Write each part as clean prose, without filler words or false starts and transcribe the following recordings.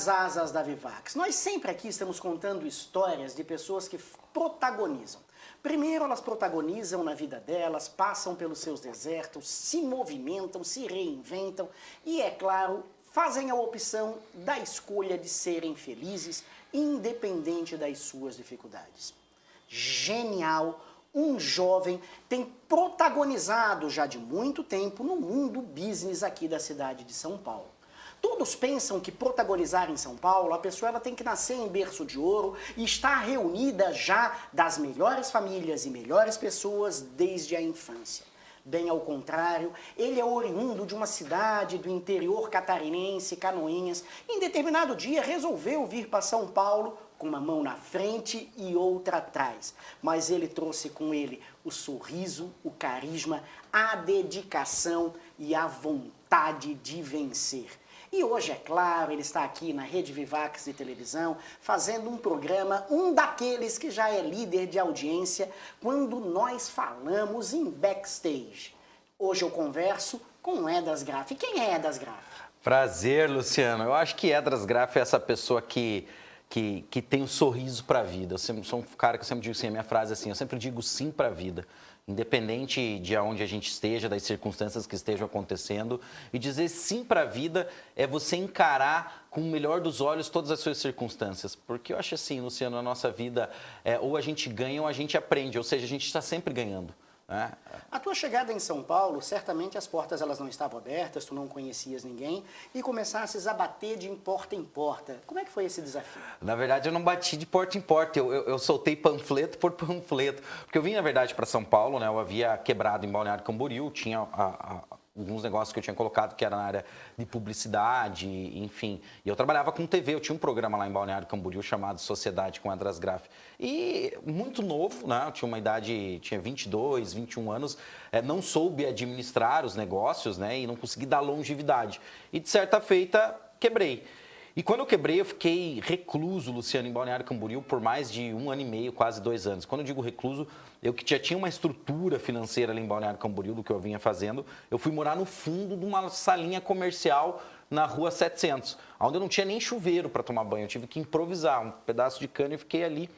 das asas da Vivax. Nós sempre aqui estamos contando histórias de pessoas que protagonizam. Primeiro, elas protagonizam na vida delas, passam pelos seus desertos, se movimentam, se reinventam e, é claro, fazem a opção da escolha de serem felizes, independente das suas dificuldades. Genial! Um jovem tem protagonizado já de muito tempo no mundo business aqui da cidade de São Paulo. Todos pensam que protagonizar em São Paulo, a pessoa ela tem que nascer em berço de ouro e estar reunida já das melhores famílias e melhores pessoas desde a infância. Bem ao contrário, ele é oriundo de uma cidade do interior catarinense, Canoinhas. Em determinado dia resolveu vir para São Paulo com uma mão na frente e outra atrás. Mas ele trouxe com ele o sorriso, o carisma, a dedicação e a vontade de vencer. E hoje, é claro, ele está aqui na Rede Vivax de televisão, fazendo um programa, um daqueles que já é líder de audiência, quando nós falamos em backstage. Hoje eu converso com Edras Graff. E quem é Edras Graff? Prazer, Luciano. Eu acho que Edras Graff é essa pessoa que tem um sorriso para a vida. Eu sou um cara que eu sempre digo assim, a minha frase é assim, eu sempre digo sim para a vida. Independente de onde a gente esteja, das circunstâncias que estejam acontecendo. E dizer sim para a vida é você encarar com o melhor dos olhos todas as suas circunstâncias. Porque eu acho assim, Luciano, a nossa vida, ou a gente ganha ou a gente aprende. Ou seja, a gente está sempre ganhando. Né? A tua chegada em São Paulo, certamente as portas elas não estavam abertas, tu não conhecias ninguém e começasses a bater de porta em porta. Como é que foi esse desafio? Na verdade, eu não bati de porta em porta, eu soltei panfleto por panfleto. Porque eu vim, na verdade, para São Paulo, né? Eu havia quebrado em Balneário Camboriú, tinha alguns negócios que eu tinha colocado que era na área de publicidade, enfim. E eu trabalhava com TV, eu tinha um programa lá em Balneário Camboriú chamado Sociedade com Edras Graff. E muito novo, né? Eu tinha uma idade, tinha 22, 21 anos, não soube administrar os negócios, né? E não consegui dar longevidade. E de certa feita, quebrei. E quando eu quebrei, eu fiquei recluso, Luciano, em Balneário Camboriú por mais de 1 ano e meio, quase 2 anos. Quando eu digo recluso, eu que já tinha uma estrutura financeira ali em Balneário Camboriú do que eu vinha fazendo, eu fui morar no fundo de uma salinha comercial na rua 700, onde eu não tinha nem chuveiro para tomar banho. Eu tive que improvisar um pedaço de cano e fiquei ali.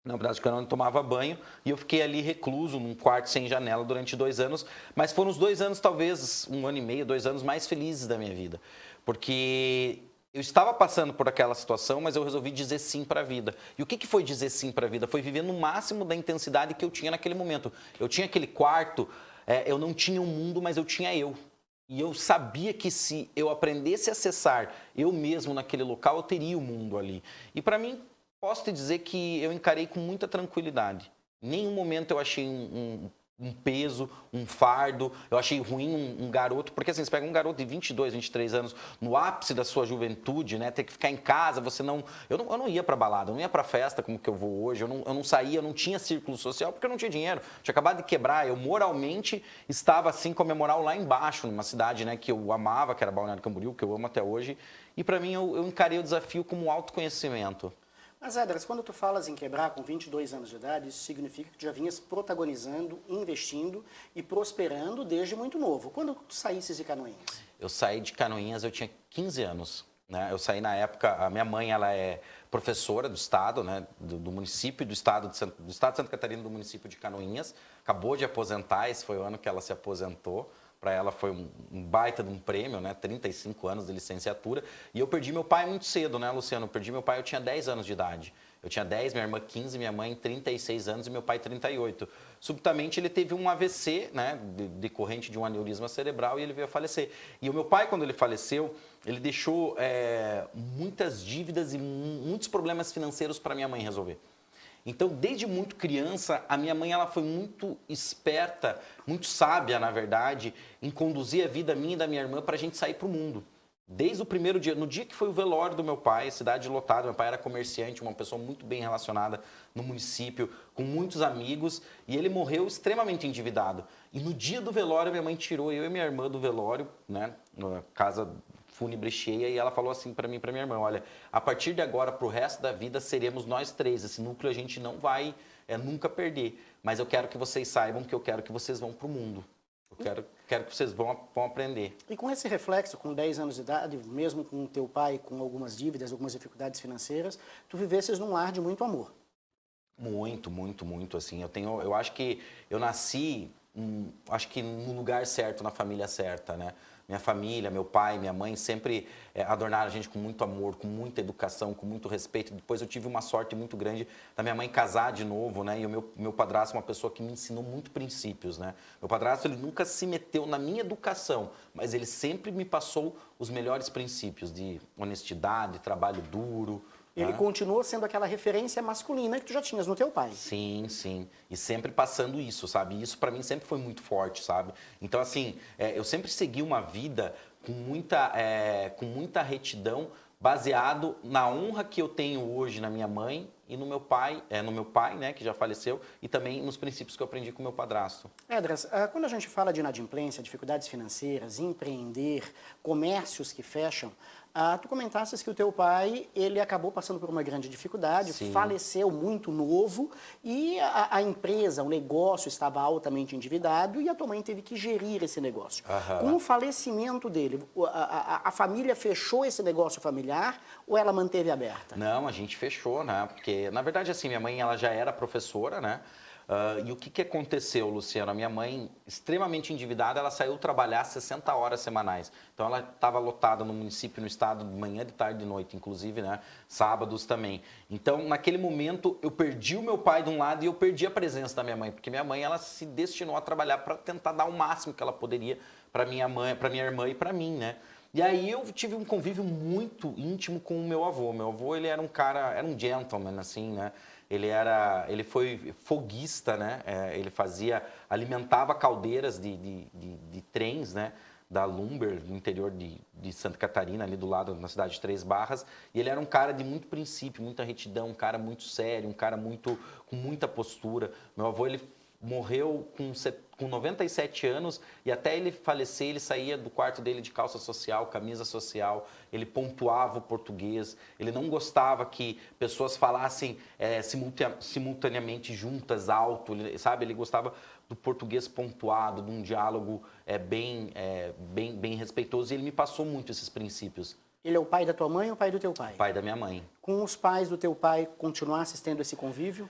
Um pedaço de cano onde tomava banho e eu fiquei ali recluso num quarto sem janela durante 2 anos. Mas foram os 2 anos, talvez 1 ano e meio, 2 anos mais felizes da minha vida. Porque eu estava passando por aquela situação, mas eu resolvi dizer sim para a vida. E o que foi dizer sim para a vida? Foi viver no máximo da intensidade que eu tinha naquele momento. Eu tinha aquele quarto, eu não tinha um mundo, mas eu tinha eu. E eu sabia que se eu aprendesse a acessar eu mesmo naquele local, eu teria o mundo ali. E para mim, posso te dizer que eu encarei com muita tranquilidade. Em nenhum momento eu achei um peso, um fardo, eu achei ruim um garoto, porque assim, você pega um garoto de 22, 23 anos, no ápice da sua juventude, né, ter que ficar em casa, eu não ia pra balada, eu não ia pra festa como que eu vou hoje, eu não saía, eu não tinha círculo social, porque eu não tinha dinheiro, tinha acabado de quebrar, eu moralmente estava assim com a minha moral lá embaixo, numa cidade, né, que eu amava, que era Balneário Camboriú, que eu amo até hoje, e pra mim eu encarei o desafio como um autoconhecimento. Mas, Edras, quando tu falas em quebrar com 22 anos de idade, isso significa que tu já vinhas protagonizando, investindo e prosperando desde muito novo. Quando tu saísses de Canoinhas? Eu saí de Canoinhas, eu tinha 15 anos. Né? Eu saí na época, a minha mãe ela é professora do estado, né? do município, do estado de Santa Catarina, do município de Canoinhas. Acabou de aposentar, esse foi o ano que ela se aposentou. Para ela foi um baita de um prêmio, né? 35 anos de licenciatura. E eu perdi meu pai muito cedo, né, Luciano? Eu perdi meu pai, eu tinha 10 anos de idade. Eu tinha 10, minha irmã 15, minha mãe 36 anos e meu pai 38. Subitamente ele teve um AVC, né? Decorrente de um aneurisma cerebral e ele veio a falecer. E o meu pai, quando ele faleceu, ele deixou muitas dívidas e muitos problemas financeiros para minha mãe resolver. Então, desde muito criança, a minha mãe ela foi muito esperta, muito sábia, na verdade, em conduzir a vida minha e da minha irmã para a gente sair para o mundo. Desde o primeiro dia, no dia que foi o velório do meu pai, cidade lotada, meu pai era comerciante, uma pessoa muito bem relacionada no município, com muitos amigos, e ele morreu extremamente endividado. E no dia do velório, minha mãe tirou eu e minha irmã do velório, né, na casa fúnebre cheia, e ela falou assim para mim e para minha irmã, olha, a partir de agora, para o resto da vida, seremos nós 3, esse núcleo a gente não vai nunca perder, mas eu quero que vocês saibam que eu quero que vocês vão para o mundo. Quero que vocês vão aprender. E com esse reflexo, com 10 anos de idade, mesmo com o teu pai com algumas dívidas, algumas dificuldades financeiras, tu vivesses num lar de muito amor. Muito, muito, muito, assim. Eu acho que eu nasci, acho que no lugar certo, na família certa, né? Minha família, meu pai, minha mãe sempre adornaram a gente com muito amor, com muita educação, com muito respeito. Depois eu tive uma sorte muito grande da minha mãe casar de novo, né? E o meu padrasto é uma pessoa que me ensinou muito princípios, né? Meu padrasto, ele nunca se meteu na minha educação, mas ele sempre me passou os melhores princípios de honestidade, trabalho duro. Ele continuou sendo aquela referência masculina que tu já tinhas no teu pai. Sim, sim. E sempre passando isso, sabe? E isso para mim sempre foi muito forte, sabe? Então, assim, eu sempre segui uma vida com muita retidão, baseado na honra que eu tenho hoje na minha mãe e no meu pai, né, que já faleceu, e também nos princípios que eu aprendi com o meu padrasto. Edras, quando a gente fala de inadimplência, dificuldades financeiras, empreender, comércios que fecham, tu comentaste que o teu pai, ele acabou passando por uma grande dificuldade, Sim. faleceu muito novo e a empresa, o negócio estava altamente endividado e a tua mãe teve que gerir esse negócio. Com o falecimento dele, a família fechou esse negócio familiar ou ela manteve aberta? Não, a gente fechou, né? Porque, na verdade, assim, minha mãe, ela já era professora, né? E o que aconteceu, Luciano? A minha mãe, extremamente endividada, ela saiu trabalhar 60 horas semanais. Então, ela estava lotada no município, no estado, de manhã, de tarde, de noite, inclusive, né? Sábados também. Então, naquele momento, eu perdi o meu pai de um lado e eu perdi a presença da minha mãe, porque minha mãe, ela se destinou a trabalhar para tentar dar o máximo que ela poderia para minha mãe, para minha irmã e para mim, né? E aí eu tive um convívio muito íntimo com o meu avô. Meu avô, ele era um cara, era um gentleman, assim, né? Ele foi foguista, né? Ele alimentava caldeiras de trens, né? Da Lumber, no interior de Santa Catarina, ali do lado, na cidade de Três Barras. E ele era um cara de muito princípio, muita retidão, um cara muito sério, um cara com muita postura. Meu avô, ele morreu com 97 anos e até ele falecer, ele saía do quarto dele de calça social, camisa social, ele pontuava o português, ele não gostava que pessoas falassem simultaneamente juntas, alto, sabe? Ele gostava do português pontuado, de um diálogo bem respeitoso, e ele me passou muito esses princípios. Ele é o pai da tua mãe ou o pai do teu pai? Pai da minha mãe. Com os pais do teu pai, continuasse tendo esse convívio?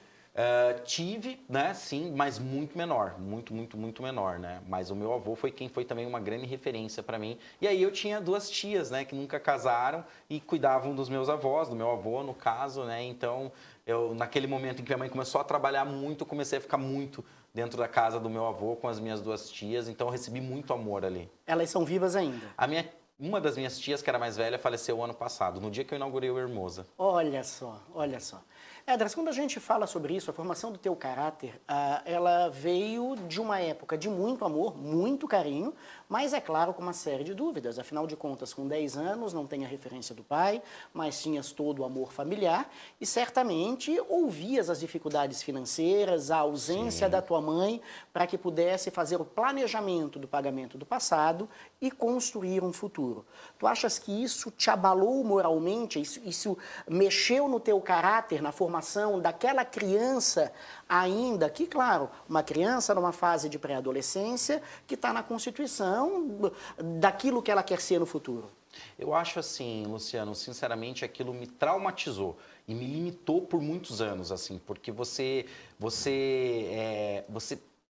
Tive, né, sim, mas muito menor, muito menor, né? Mas o meu avô foi quem foi também uma grande referência para mim. E aí eu tinha duas tias, né, que nunca casaram e cuidavam dos meus avós, do meu avô, no caso, né? Então, naquele momento em que minha mãe começou a trabalhar muito, eu comecei a ficar muito dentro da casa do meu avô com as minhas duas tias, então eu recebi muito amor ali. Elas são vivas ainda? Uma das minhas tias, que era mais velha, faleceu o ano passado, no dia que eu inaugurei o Hermosa. Olha só, olha só. Edras, quando a gente fala sobre isso, a formação do teu caráter, ela veio de uma época de muito amor, muito carinho, mas é claro com uma série de dúvidas. Afinal de contas, com 10 anos, não tem a referência do pai, mas tinhas todo o amor familiar e certamente ouvias as dificuldades financeiras, a ausência da tua mãe para que pudesse fazer o planejamento do pagamento do passado e construir um futuro. Tu achas que isso te abalou moralmente? Isso mexeu no teu caráter, na formação daquela criança ainda, que claro, uma criança numa fase de pré-adolescência que está na constituição daquilo que ela quer ser no futuro? Eu acho assim, Luciano, sinceramente, aquilo me traumatizou e me limitou por muitos anos, assim, porque você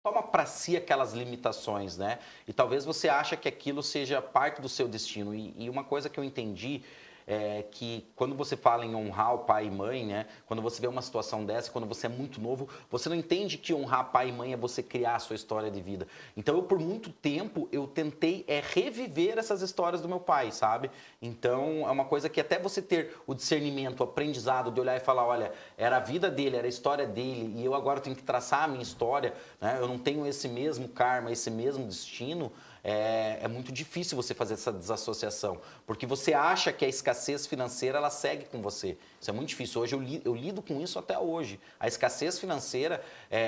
toma para si aquelas limitações, né? E talvez você acha que aquilo seja parte do seu destino. E uma coisa que eu entendi é que quando você fala em honrar o pai e mãe, né? Quando você vê uma situação dessa, quando você é muito novo, você não entende que honrar pai e mãe é você criar a sua história de vida. Então, por muito tempo, eu tentei reviver essas histórias do meu pai, sabe? Então, é uma coisa que até você ter o discernimento, o aprendizado de olhar e falar, olha, era a vida dele, era a história dele, e eu agora tenho que traçar a minha história, né? Eu não tenho esse mesmo karma, esse mesmo destino. É muito difícil você fazer essa desassociação, porque você acha que a escassez financeira ela segue com você. Isso é muito difícil. Hoje eu lido com isso até hoje. A escassez financeira,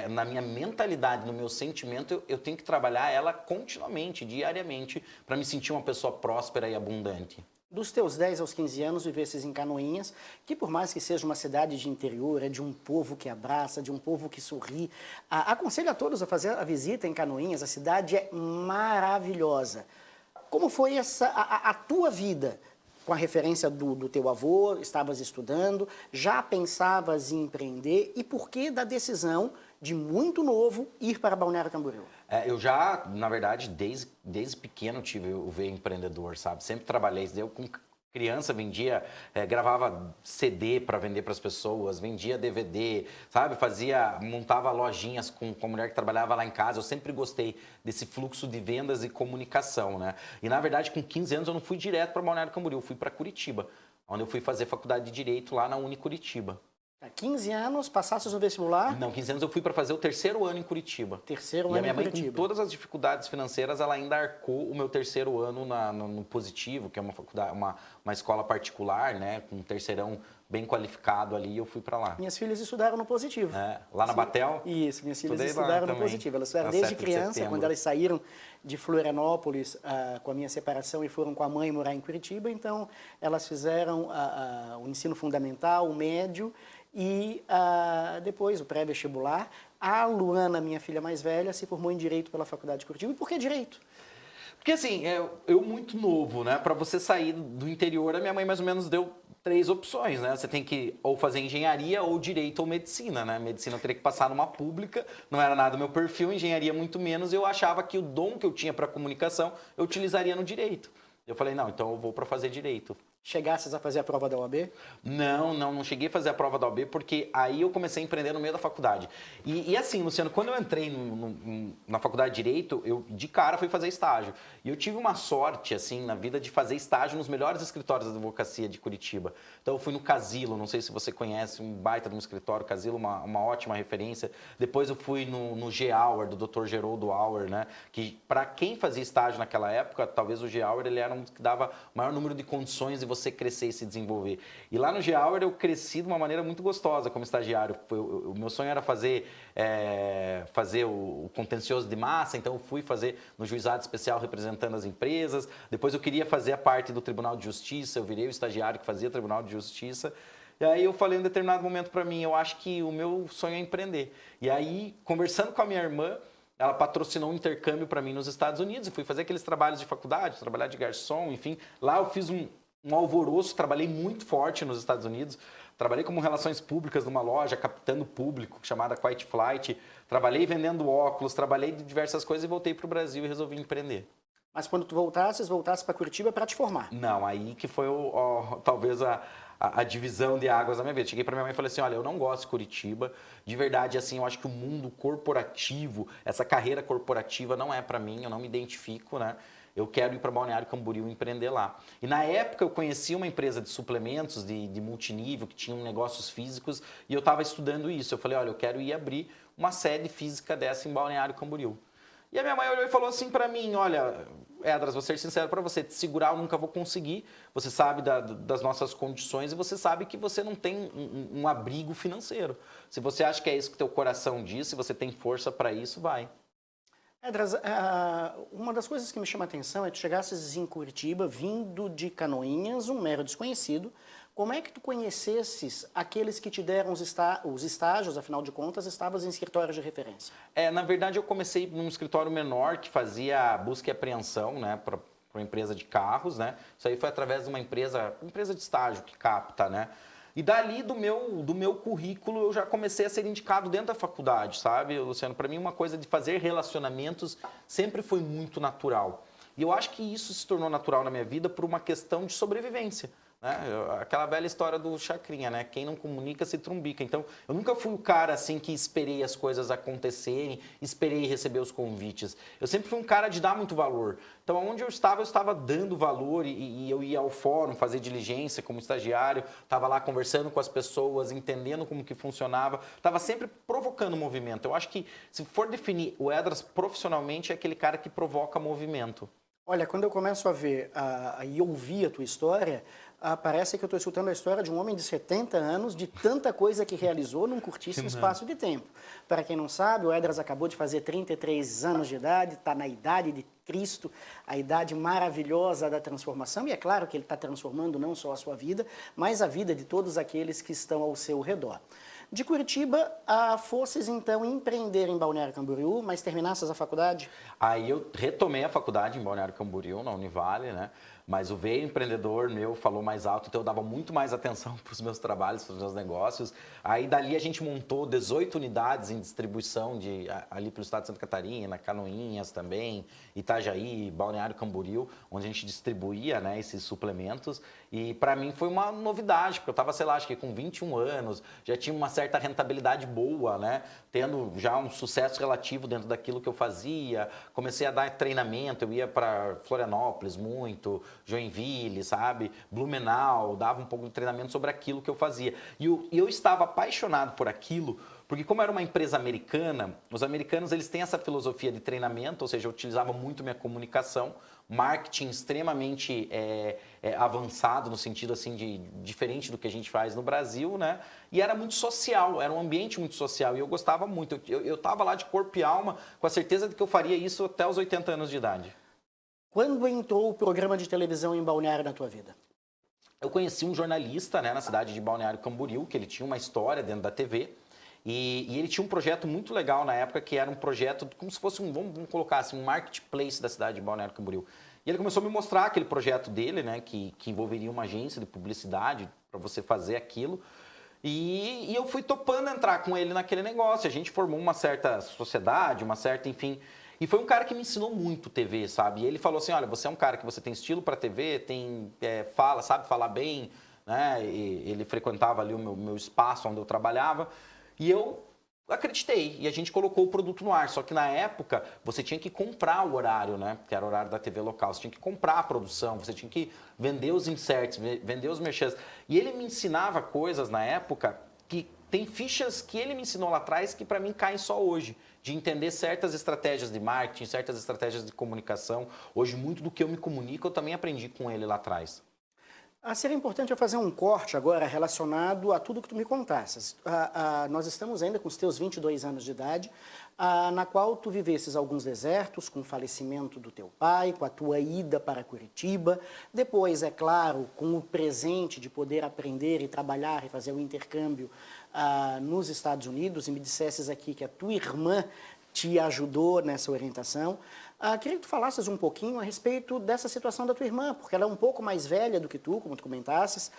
na minha mentalidade, no meu sentimento, eu tenho que trabalhar ela continuamente, diariamente, para me sentir uma pessoa próspera e abundante. Dos teus 10 aos 15 anos, vivesses em Canoinhas, que por mais que seja uma cidade de interior, é de um povo que abraça, de um povo que sorri. Aconselho a todos a fazer a visita em Canoinhas, a cidade é maravilhosa. Como foi a tua vida? Com a referência do teu avô, estavas estudando, já pensavas em empreender e por que da decisão de muito novo ir para Balneário Camboriú? Eu já, na verdade, desde pequeno tive o veio empreendedor, sabe? Sempre trabalhei, eu com criança vendia, gravava CD para vender para as pessoas, vendia DVD, sabe? Montava lojinhas com a mulher que trabalhava lá em casa. Eu sempre gostei desse fluxo de vendas e comunicação, né? E na verdade, com 15 anos eu não fui direto para Balneário Camboriú, eu fui para Curitiba, onde eu fui fazer faculdade de Direito lá na Unicuritiba. Há 15 anos, passasses no vestibular? Não, 15 anos eu fui para fazer o terceiro ano em Curitiba. Terceiro ano em Curitiba. E a minha mãe, com todas as dificuldades financeiras, ela ainda arcou o meu terceiro ano no Positivo, que é uma faculdade, uma escola particular, né, com um terceirão bem qualificado ali, e eu fui para lá. Minhas filhas estudaram no Positivo. Lá na Batel? Isso, minhas filhas estudaram no Positivo. Elas estudaram desde criança, quando elas saíram de Florianópolis com a minha separação e foram com a mãe morar em Curitiba, então elas fizeram o ensino fundamental, o médio, e depois o pré-vestibular. A Luana, minha filha mais velha, se formou em Direito pela Faculdade de Curitiba. E por que Direito? Porque assim, eu muito novo, né? Para você sair do interior, a minha mãe mais ou menos deu 3 opções, né? Você tem que ou fazer engenharia, ou direito, ou medicina, né? Medicina eu teria que passar numa pública, não era nada do meu perfil, engenharia muito menos. Eu achava que o dom que eu tinha para comunicação eu utilizaria no direito. Eu falei, não, então eu vou para fazer direito. Chegasses a fazer a prova da OAB? Não cheguei a fazer a prova da OAB, porque aí eu comecei a empreender no meio da faculdade. E assim, Luciano, quando eu entrei na faculdade de Direito, eu de cara fui fazer estágio. E eu tive uma sorte, assim, na vida de fazer estágio nos melhores escritórios da advocacia de Curitiba. Então eu fui no Casilo, não sei se você conhece, um baita de um escritório, Casilo, uma ótima referência. Depois eu fui no G-Hour, do Dr. Geroldo Auer, né? Que para quem fazia estágio naquela época, talvez o G-Hour ele era um que dava maior número de condições de você crescer e se desenvolver. E lá no G-Hour eu cresci de uma maneira muito gostosa como estagiário. O meu sonho era fazer o contencioso de massa, então eu fui fazer no juizado especial representando as empresas. Depois eu queria fazer a parte do Tribunal de Justiça, eu virei o estagiário que fazia Tribunal de Justiça. E aí eu falei em um determinado momento para mim, eu acho que o meu sonho é empreender. E aí, conversando com a minha irmã, ela patrocinou um intercâmbio para mim nos Estados Unidos e fui fazer aqueles trabalhos de faculdade, trabalhar de garçom, enfim. Lá eu fiz um alvoroço, trabalhei muito forte nos Estados Unidos. Trabalhei como relações públicas numa loja, captando público, chamada Quiet Flight. Trabalhei vendendo óculos, trabalhei de diversas coisas e voltei para o Brasil e resolvi empreender. Mas quando tu voltasse para Curitiba para te formar? Não, aí que foi talvez a divisão de águas da minha vida. Cheguei para minha mãe e falei assim, olha, eu não gosto de Curitiba. De verdade, assim, eu acho que o mundo corporativo, essa carreira corporativa não é para mim, eu não me identifico, né? Eu quero ir para Balneário Camboriú e empreender lá. E na época eu conheci uma empresa de suplementos, de multinível, que tinha negócios físicos, e eu estava estudando isso. Eu falei, olha, eu quero ir abrir uma sede física dessa em Balneário Camboriú. E a minha mãe olhou e falou assim para mim, olha, Edras, vou ser sincero para você, te segurar eu nunca vou conseguir, você sabe das nossas condições e você sabe que você não tem um abrigo financeiro. Se você acha que é isso que teu coração diz, se você tem força para isso, vai. Edras, uma das coisas que me chama a atenção é que tu chegasses em Curitiba, vindo de Canoinhas, um mero desconhecido. Como é que tu conhecesses aqueles que te deram os estágios, afinal de contas, estavas em escritórios de referência? Na verdade, eu comecei num escritório menor que fazia busca e apreensão, né, para uma empresa de carros, né? Isso aí foi através de uma empresa de estágio que capta, né? E dali do meu currículo eu já comecei a ser indicado dentro da faculdade, sabe, Luciano? Para mim, uma coisa de fazer relacionamentos sempre foi muito natural. E eu acho que isso se tornou natural na minha vida por uma questão de sobrevivência. Né? Aquela velha história do Chacrinha, né? Quem não comunica se trumbica. Então, eu nunca fui o cara assim que esperei as coisas acontecerem, esperei receber os convites. Eu sempre fui um cara de dar muito valor. Então, onde eu estava dando valor e eu ia ao fórum fazer diligência como estagiário, estava lá conversando com as pessoas, entendendo como que funcionava, estava sempre provocando movimento. Eu acho que, se for definir o Edras profissionalmente, é aquele cara que provoca movimento. Olha, quando eu começo a ver e ouvir a tua história, parece que eu estou escutando a história de um homem de 70 anos, de tanta coisa que realizou num curtíssimo espaço de tempo. Para quem não sabe, o Edras acabou de fazer 33 anos de idade, está na idade de Cristo, a idade maravilhosa da transformação, e é claro que ele está transformando não só a sua vida, mas a vida de todos aqueles que estão ao seu redor. De Curitiba, fosses então empreender em Balneário Camboriú, mas terminasses a faculdade? Aí eu retomei a faculdade em Balneário Camboriú, na Univale, né? Mas o veio empreendedor meu falou mais alto, então eu dava muito mais atenção para os meus trabalhos, para os meus negócios. Aí dali a gente montou 18 unidades em distribuição ali pelo estado de Santa Catarina, Canoinhas também, Itajaí, Balneário Camboriú, onde a gente distribuía, né, esses suplementos. E para mim foi uma novidade, porque eu estava, sei lá, acho que com 21 anos, já tinha uma certa rentabilidade boa, né? Tendo já um sucesso relativo dentro daquilo que eu fazia. Comecei a dar treinamento, eu ia para Florianópolis muito, Joinville, sabe? Blumenau, dava um pouco de treinamento sobre aquilo que eu fazia. E eu estava apaixonado por aquilo, porque como era uma empresa americana, os americanos eles têm essa filosofia de treinamento, ou seja, eu utilizava muito minha comunicação, marketing extremamente avançado, no sentido assim de diferente do que a gente faz no Brasil, né? E era muito social, era um ambiente muito social e eu gostava muito. Eu estava lá de corpo e alma, com a certeza de que eu faria isso até os 80 anos de idade. Quando entrou o programa de televisão em Balneário na tua vida? Eu conheci um jornalista, né, na cidade de Balneário Camboriú, que ele tinha uma história dentro da TV. E ele tinha um projeto muito legal na época, que era um projeto como se fosse vamos colocar assim, um marketplace da cidade de Balneário Camboriú. E ele começou a me mostrar aquele projeto dele, né, que envolveria uma agência de publicidade para você fazer aquilo. E eu fui topando entrar com ele naquele negócio. A gente formou uma certa sociedade, uma certa, enfim. E foi um cara que me ensinou muito TV, sabe? E ele falou assim, olha, você é um cara que você tem estilo para TV, sabe falar bem, né? E ele frequentava ali o meu espaço onde eu trabalhava. E eu acreditei. E a gente colocou o produto no ar. Só que na época, você tinha que comprar o horário, né? Que era o horário da TV local. Você tinha que comprar a produção, você tinha que vender os inserts, vender os merchants. E ele me ensinava coisas na época que tem fichas que ele me ensinou lá atrás que para mim caem só hoje. De entender certas estratégias de marketing, certas estratégias de comunicação. Hoje, muito do que eu me comunico, eu também aprendi com ele lá atrás. Seria importante eu fazer um corte agora relacionado a tudo que tu me contasses. Nós estamos ainda com os teus 22 anos de idade, na qual tu vivesses alguns desertos, com o falecimento do teu pai, com a tua ida para Curitiba. Depois, é claro, com o presente de poder aprender e trabalhar e fazer o intercâmbio nos Estados Unidos. E me dissesses aqui que a tua irmã te ajudou nessa orientação. Queria que tu falasses um pouquinho a respeito dessa situação da tua irmã, porque ela é um pouco mais velha do que tu, como tu comentasses.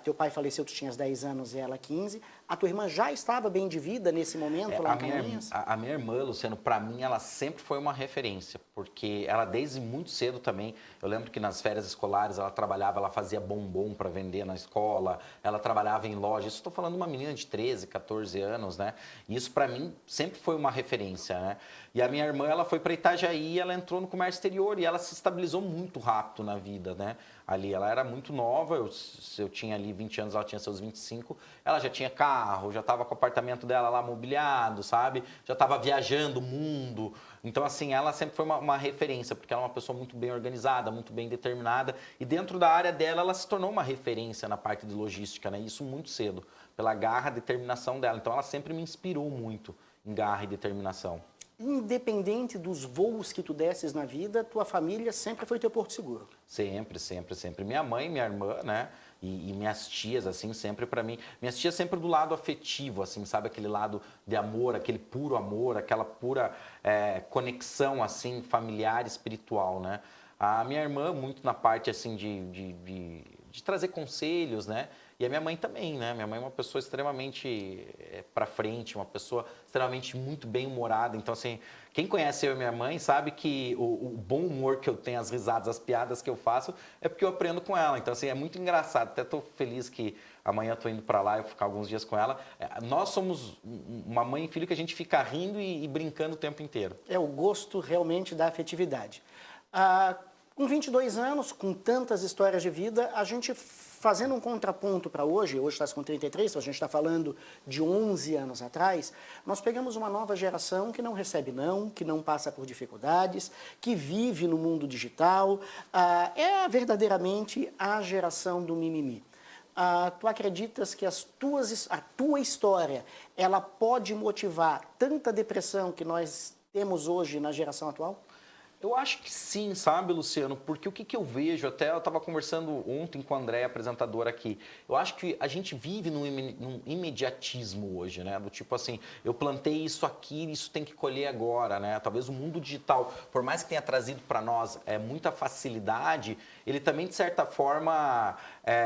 Teu pai faleceu, tu tinhas 10 anos e ela 15. A tua irmã já estava bem de vida nesse momento lá em Canoinhas? A minha irmã, Luciano, para mim, ela sempre foi uma referência, porque ela desde muito cedo também, eu lembro que nas férias escolares ela trabalhava, ela fazia bombom para vender na escola, ela trabalhava em loja. Isso estou falando de uma menina de 13, 14 anos, né? E isso para mim sempre foi uma referência, né? E a minha irmã, ela foi para Itajaí, ela entrou no comércio exterior e ela se estabilizou muito rápido na vida, né? Ali, ela era muito nova, eu tinha ali 20 anos, ela tinha seus 25, ela já tinha carro, já estava com o apartamento dela lá mobiliado, sabe? Já estava viajando o mundo. Então, assim, ela sempre foi uma referência, porque ela é uma pessoa muito bem organizada, muito bem determinada. E dentro da área dela, ela se tornou uma referência na parte de logística, né? Isso muito cedo, pela garra e determinação dela. Então, ela sempre me inspirou muito em garra e determinação. Independente dos voos que tu desses na vida, tua família sempre foi teu porto seguro. Sempre, sempre, sempre. Minha mãe, minha irmã, né? E minhas tias, assim, sempre para mim. Minhas tias sempre do lado afetivo, assim, sabe? Aquele lado de amor, aquele puro amor, aquela pura conexão, assim, familiar, espiritual, né? A minha irmã, muito na parte, assim, de trazer conselhos, né? E a minha mãe também, né? Minha mãe é uma pessoa extremamente para frente, uma pessoa extremamente muito bem-humorada. Então, assim, quem conhece eu e minha mãe sabe que o bom humor que eu tenho, as risadas, as piadas que eu faço, é porque eu aprendo com ela. Então, assim, é muito engraçado. Até estou feliz que amanhã estou indo para lá e vou ficar alguns dias com ela. Nós somos uma mãe e filho que a gente fica rindo e brincando o tempo inteiro. É o gosto realmente da afetividade. Com 22 anos, com tantas histórias de vida, a gente fazendo um contraponto para hoje estás com 33, então a gente está falando de 11 anos atrás, nós pegamos uma nova geração que não recebe não, que não passa por dificuldades, que vive no mundo digital, é verdadeiramente a geração do mimimi. Tu acreditas que a tua história, ela pode motivar tanta depressão que nós temos hoje na geração atual? Eu acho que sim, sabe, Luciano? Porque o que eu vejo, até eu estava conversando ontem com a Andréa, apresentadora aqui, eu acho que a gente vive num imediatismo hoje, né? Do tipo assim, eu plantei isso aqui, isso tem que colher agora, né? Talvez o mundo digital, por mais que tenha trazido para nós muita facilidade, ele também, de certa forma,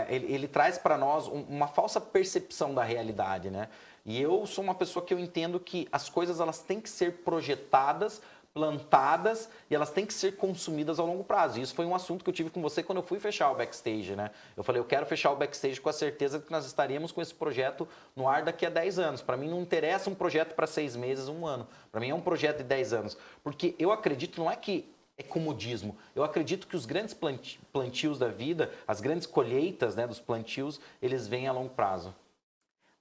ele traz para nós uma falsa percepção da realidade, né? E eu sou uma pessoa que eu entendo que as coisas elas têm que ser projetadas, plantadas e elas têm que ser consumidas ao longo prazo. E isso foi um assunto que eu tive com você quando eu fui fechar o Backstage, né? Eu falei, eu quero fechar o Backstage com a certeza de que nós estaríamos com esse projeto no ar daqui a 10 anos. Para mim não interessa um projeto para 6 meses, 1 ano. Para mim é um projeto de 10 anos. Porque eu acredito, não é que é comodismo. Eu acredito que os grandes plantios da vida, as grandes colheitas, né, dos plantios, eles vêm a longo prazo.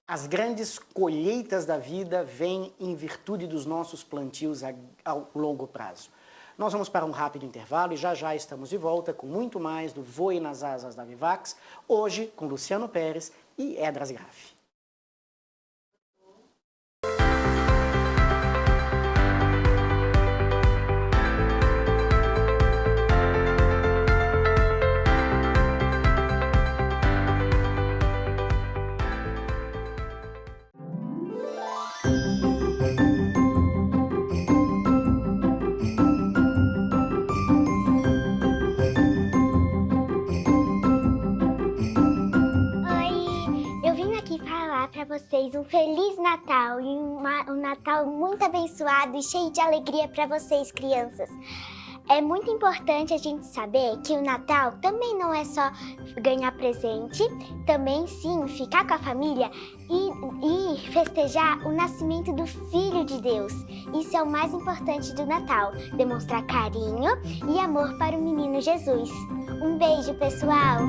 As grandes colheitas da vida vêm em virtude dos nossos plantios ao longo prazo. Nós vamos para um rápido intervalo e já estamos de volta com muito mais do Voe nas Asas da Vivax, hoje com Luciano Pérez e Edras Graff. Para vocês um Feliz Natal e um Natal muito abençoado e cheio de alegria para vocês, crianças. É muito importante a gente saber que o Natal também não é só ganhar presente, também sim ficar com a família e festejar o nascimento do Filho de Deus. Isso é o mais importante do Natal, demonstrar carinho e amor para o menino Jesus. Um beijo, pessoal!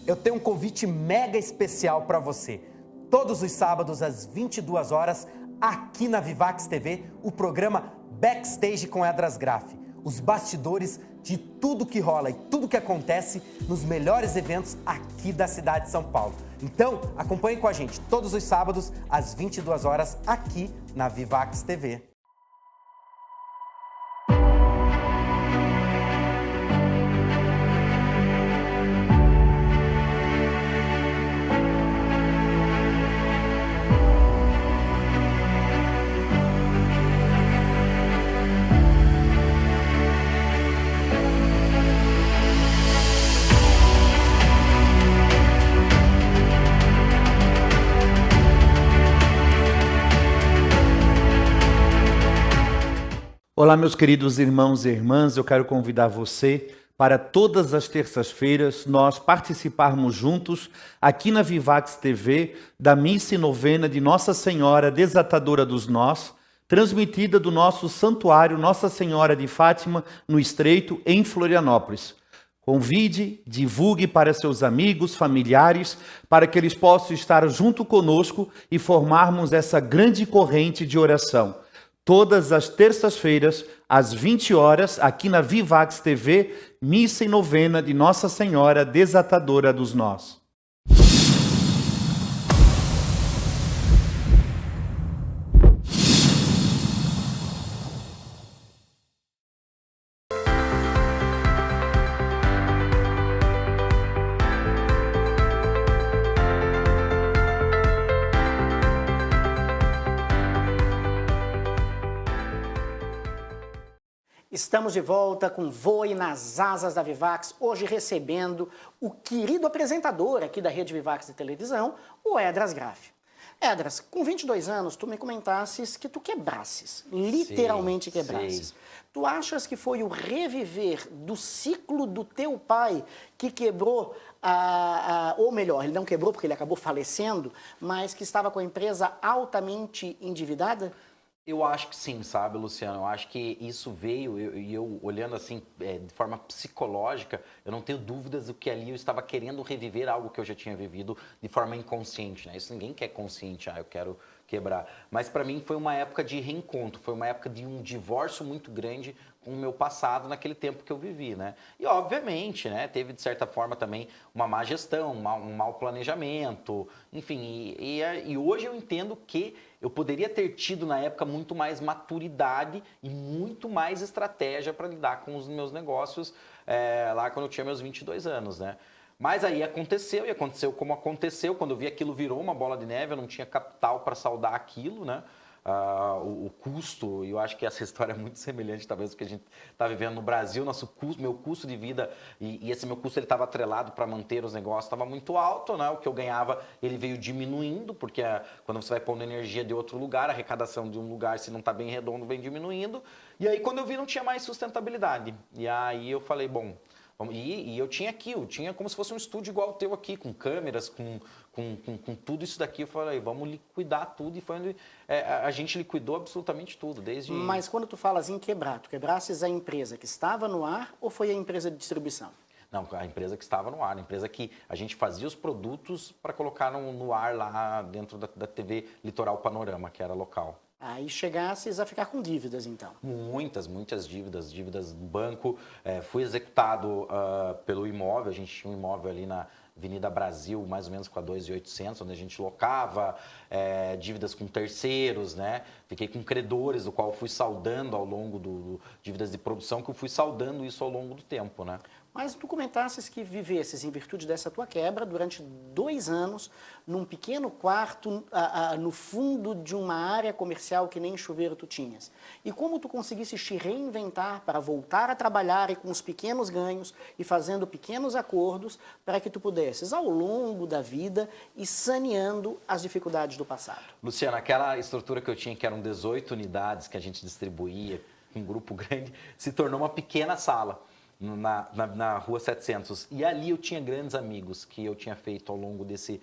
Eu tenho um convite mega especial para você. Todos os sábados, às 22 horas, aqui na Vivax TV, o programa Backstage com Edras Graff. Os bastidores de tudo que rola e tudo que acontece nos melhores eventos aqui da cidade de São Paulo. Então, acompanhe com a gente todos os sábados, às 22 horas, aqui na Vivax TV. Olá, meus queridos irmãos e irmãs, eu quero convidar você para todas as terças-feiras nós participarmos juntos aqui na Vivax TV da missa e novena de Nossa Senhora Desatadora dos Nós, transmitida do nosso santuário Nossa Senhora de Fátima, no Estreito, em Florianópolis. Convide, divulgue para seus amigos, familiares, para que eles possam estar junto conosco e formarmos essa grande corrente de oração. Todas as terças-feiras, às 20 horas, aqui na Vivax TV, missa e novena de Nossa Senhora Desatadora dos Nós. Estamos de volta com Voe nas Asas da Vivax, hoje recebendo o querido apresentador aqui da Rede Vivax de televisão, o Edras Graff. Edras, com 22 anos, tu me comentasses que tu quebrasses, literalmente Sei, quebrasses. sei. Tu achas que foi o reviver do ciclo do teu pai que quebrou, ou melhor, ele não quebrou porque ele acabou falecendo, mas que estava com a empresa altamente endividada? Eu acho que sim, sabe, Luciano? Eu acho que isso veio, e eu olhando assim, de forma psicológica, eu não tenho dúvidas do que ali eu estava querendo reviver algo que eu já tinha vivido de forma inconsciente, né? Isso ninguém quer consciente, eu quero quebrar. Mas para mim foi uma época de reencontro, foi uma época de um divórcio muito grande com o meu passado naquele tempo que eu vivi, né? E obviamente, né, teve de certa forma também uma má gestão, um mau planejamento, enfim, e hoje eu entendo que eu poderia ter tido na época muito mais maturidade e muito mais estratégia para lidar com os meus negócios lá quando eu tinha meus 22 anos, né? Mas aí aconteceu, e aconteceu como aconteceu. Quando eu vi aquilo virou uma bola de neve, eu não tinha capital para saldar aquilo, né? O custo, e eu acho que essa história é muito semelhante, talvez, do que a gente está vivendo no Brasil. Meu custo de vida, e esse meu custo ele estava atrelado para manter os negócios, estava muito alto, né? O que eu ganhava, ele veio diminuindo, porque quando você vai pondo energia de outro lugar, a arrecadação de um lugar, se não está bem redondo, vem diminuindo. E aí, quando eu vi, não tinha mais sustentabilidade. E aí eu falei, bom... E eu tinha como se fosse um estúdio igual o teu aqui, com câmeras, com tudo isso daqui. Eu falei, vamos liquidar tudo. E foi onde a gente liquidou absolutamente tudo, desde... Mas quando tu falas em quebrar, tu quebrasses a empresa que estava no ar ou foi a empresa de distribuição? Não, a empresa que estava no ar, a empresa que a gente fazia os produtos para colocar no ar lá dentro da TV Litoral Panorama, que era local. Aí chegasses a ficar com dívidas, então. Muitas dívidas do banco. Fui executado pelo imóvel, a gente tinha um imóvel ali na Avenida Brasil, mais ou menos com a 2.800, onde a gente locava, dívidas com terceiros, né? Fiquei com credores, do qual fui saldando ao longo dívidas de produção, que eu fui saldando isso ao longo do tempo, né? Mas tu comentasses que vivesses, em virtude dessa tua quebra, durante 2 anos, num pequeno quarto, no fundo de uma área comercial que nem chuveiro tu tinhas. E como tu conseguisses te reinventar para voltar a trabalhar e com os pequenos ganhos e fazendo pequenos acordos para que tu pudesses, ao longo da vida, ir saneando as dificuldades do passado. Luciana, aquela estrutura que eu tinha, que eram 18 unidades que a gente distribuía, um grupo grande, se tornou uma pequena sala. Na Rua 700. E ali eu tinha grandes amigos que eu tinha feito ao longo desse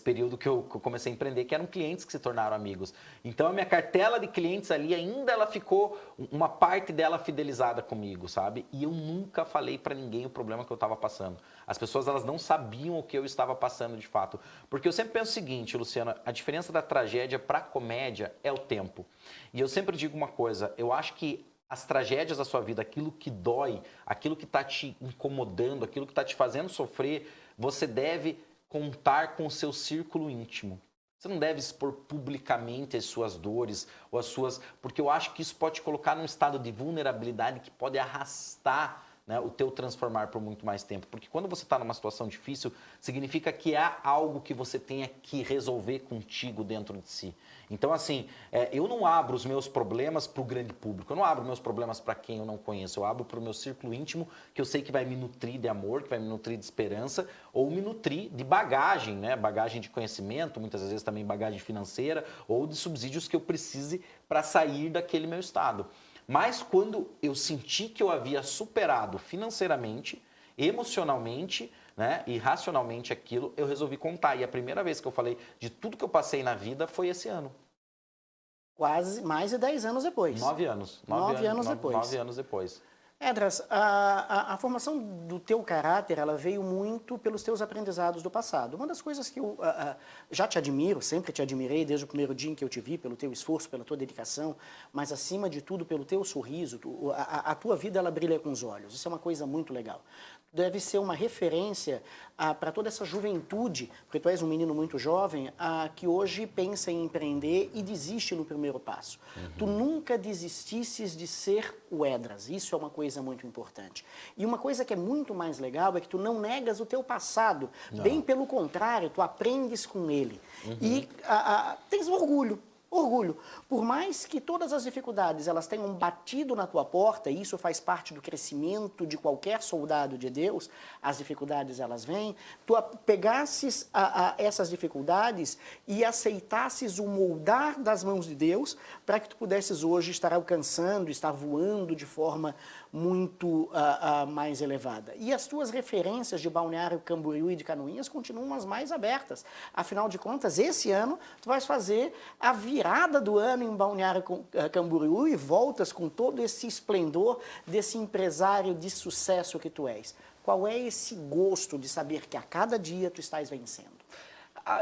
período que eu comecei a empreender, que eram clientes que se tornaram amigos. Então, a minha cartela de clientes ali, ainda ela ficou, uma parte dela fidelizada comigo, sabe? E eu nunca falei para ninguém o problema que eu estava passando. As pessoas, elas não sabiam o que eu estava passando de fato. Porque eu sempre penso o seguinte, Luciana, a diferença da tragédia para a comédia é o tempo. E eu sempre digo uma coisa, eu acho que as tragédias da sua vida, aquilo que dói, aquilo que está te incomodando, aquilo que está te fazendo sofrer, você deve contar com o seu círculo íntimo. Você não deve expor publicamente as suas dores ou as suas... Porque eu acho que isso pode te colocar num estado de vulnerabilidade que pode arrastar, né, o teu transformar por muito mais tempo. Porque quando você está numa situação difícil, significa que há algo que você tenha que resolver contigo dentro de si. Então, assim, eu não abro os meus problemas para o grande público, eu não abro meus problemas para quem eu não conheço, eu abro para o meu círculo íntimo, que eu sei que vai me nutrir de amor, que vai me nutrir de esperança, ou me nutrir de bagagem, né? Bagagem de conhecimento, muitas vezes também bagagem financeira, ou de subsídios que eu precise para sair daquele meu estado. Mas quando eu senti que eu havia superado financeiramente, emocionalmente, né, e racionalmente aquilo, eu resolvi contar. E a primeira vez que eu falei de tudo que eu passei na vida foi esse ano. Quase mais de 10 anos depois. 9 anos. 9 anos depois. 9 anos depois. Edras, a formação do teu caráter, ela veio muito pelos teus aprendizados do passado. Uma das coisas que eu já te admiro, sempre te admirei desde o primeiro dia em que eu te vi, pelo teu esforço, pela tua dedicação, mas acima de tudo pelo teu sorriso, a tua vida ela brilha com os olhos. Isso é uma coisa muito legal. Deve ser uma referência para toda essa juventude, porque tu és um menino muito jovem, que hoje pensa em empreender e desiste no primeiro passo. Uhum. Tu nunca desistisses de ser o Edras, isso é uma coisa muito importante. E uma coisa que é muito mais legal é que tu não negas o teu passado, bem pelo contrário, tu aprendes com ele. Uhum. E tens orgulho Orgulho. Por mais que todas as dificuldades elas tenham batido na tua porta, e isso faz parte do crescimento de qualquer soldado de Deus, as dificuldades elas vêm, tu pegasses essas dificuldades e aceitasses o moldar das mãos de Deus para que tu pudesses hoje estar alcançando, estar voando de forma muito mais elevada. E as tuas referências de Balneário Camboriú e de Canoinhas continuam as mais abertas. Afinal de contas, esse ano tu vais fazer a virada do ano em Balneário Camboriú e voltas com todo esse esplendor desse empresário de sucesso que tu és. Qual é esse gosto de saber que a cada dia tu estás vencendo?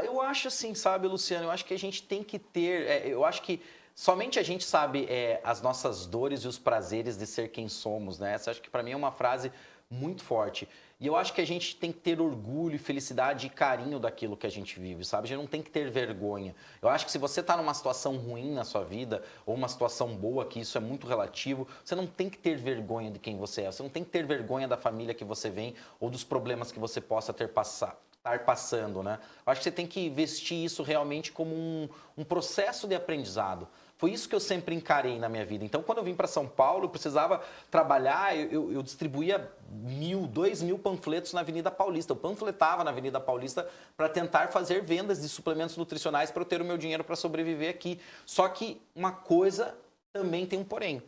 Eu acho assim, sabe, Luciano, eu acho que a gente tem que ter, eu acho que somente a gente sabe as nossas dores e os prazeres de ser quem somos, né? Essa acho que para mim é uma frase muito forte. E eu acho que a gente tem que ter orgulho, felicidade e carinho daquilo que a gente vive, sabe? A gente não tem que ter vergonha. Eu acho que se você está numa situação ruim na sua vida, ou uma situação boa, que isso é muito relativo, você não tem que ter vergonha de quem você é. Você não tem que ter vergonha da família que você vem ou dos problemas que você possa estar passando, né? Eu acho que você tem que vestir isso realmente como um processo de aprendizado. Foi isso que eu sempre encarei na minha vida. Então, quando eu vim para São Paulo, eu precisava trabalhar, eu distribuía 1.000, 2.000 panfletos na Avenida Paulista. Eu panfletava na Avenida Paulista para tentar fazer vendas de suplementos nutricionais para eu ter o meu dinheiro para sobreviver aqui. Só que uma coisa também tem um porém.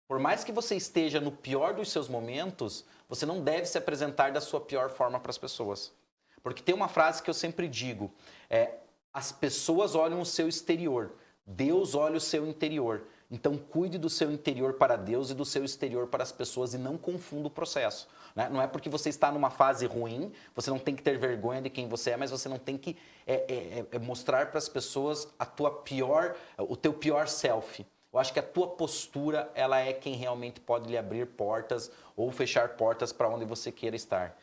Por mais que você esteja no pior dos seus momentos, você não deve se apresentar da sua pior forma para as pessoas. Porque tem uma frase que eu sempre digo, as pessoas olham o seu exterior, Deus olha o seu interior. Então, cuide do seu interior para Deus e do seu exterior para as pessoas e não confunda o processo, né? Não é porque você está numa fase ruim, você não tem que ter vergonha de quem você é, mas você não tem que mostrar para as pessoas o teu pior self. Eu acho que a tua postura, ela é quem realmente pode lhe abrir portas ou fechar portas para onde você queira estar.